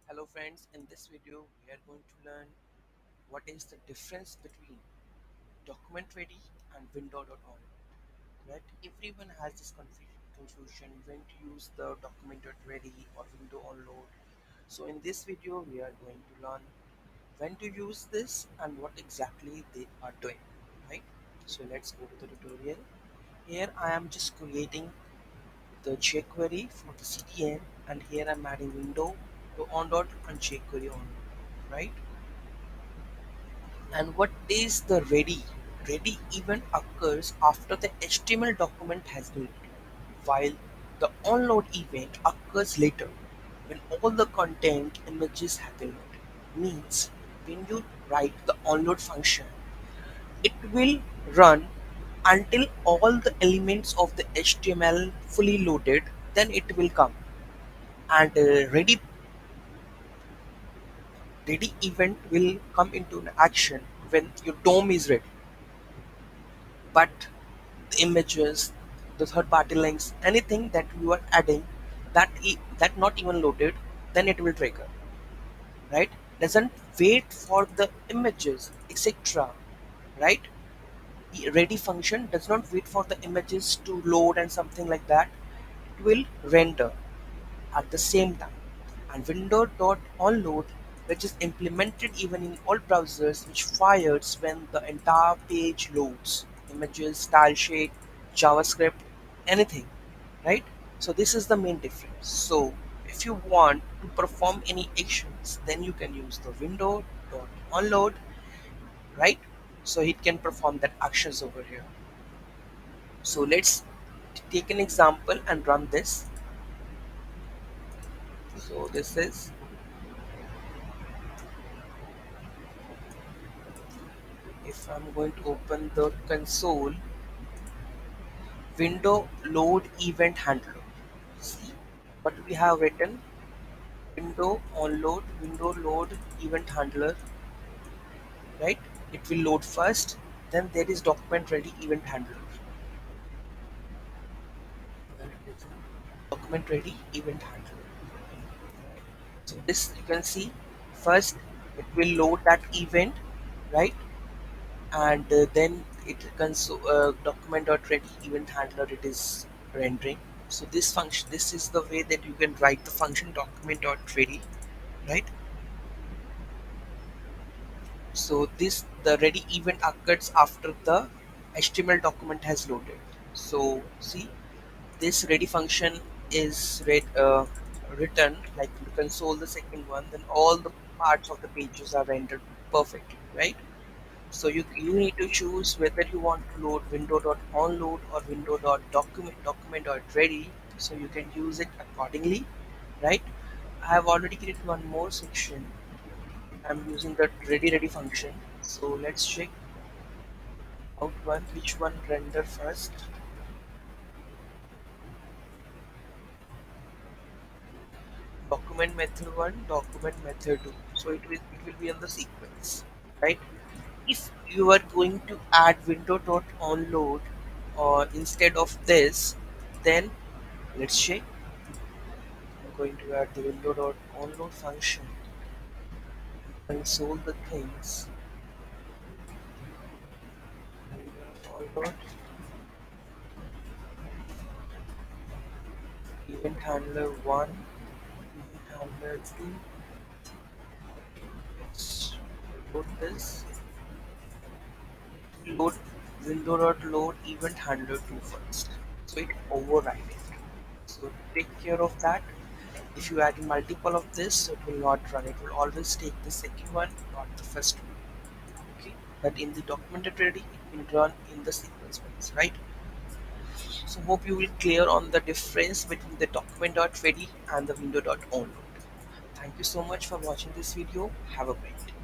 Hello friends, in this video we are going to learn what is the difference between document ready and window.on. Right? Everyone has this confusion when to use the document ready or window on load. So in this video we are going to learn when to use this and what exactly they are doing. Right? So let's go to the tutorial. Here I am just creating the jQuery for the CDN, and here I'm adding window to on dot and jQuery on, right? And what is the ready? Ready event occurs after the HTML document has been written, while the onload event occurs later when all the content images have been loaded. Means when you write the onload function, it will run until all the elements of the HTML fully loaded, then it will come. And ready event will come into an action when your DOM is ready. But the images, the third party links, anything that you are adding that not even loaded, then it will trigger, right? Doesn't wait for the images, etc. Right? Ready function does not wait for the images to load and something like that. It will render at the same time. And window.onload, which is implemented even in all browsers, which fires when the entire page loads, images, style sheet, JavaScript, anything, right? So this is the main difference. So if you want to perform any actions, then you can use the window.onload, right? So it can perform that actions over here. So let's take an example and run this. So this is, if I'm going to open the console, window load event handler. See what we have written: window onload, window load event handler, right? It will load first, then there is document ready event handler. Document ready event handler. So this you can see, first it will load that event, right? And then it document.ready event handler it is rendering. So this is the way that you can write the function document.ready, right? So this the ready event occurs after the HTML document has loaded. So see, this ready function is written like the console, the second one, then all the parts of the pages are rendered perfectly, right? So you need to choose whether you want to load window.onload or window.document.ready, so you can use it accordingly, right? I have already created one more section. I'm using the ready function. So let's check out which one render first. Document method 1, document method 2. So it will be on the sequence, right? If you are going to add window.onload or instead of this, then let's check. I'm going to add the window.onload function and solve the things. Onload event handler 1, event handler 2. Let's load this. Load window.load event handler 2 first. So it override it. So take care of that. If you add multiple of this, so it will not run. It will always take the second one, not the first one. Okay. But in the documented ready, it will run in the sequence ones, right? So hope you will clear on the difference between the document.ready and the window.onload. Thank you so much for watching this video. Have a great day.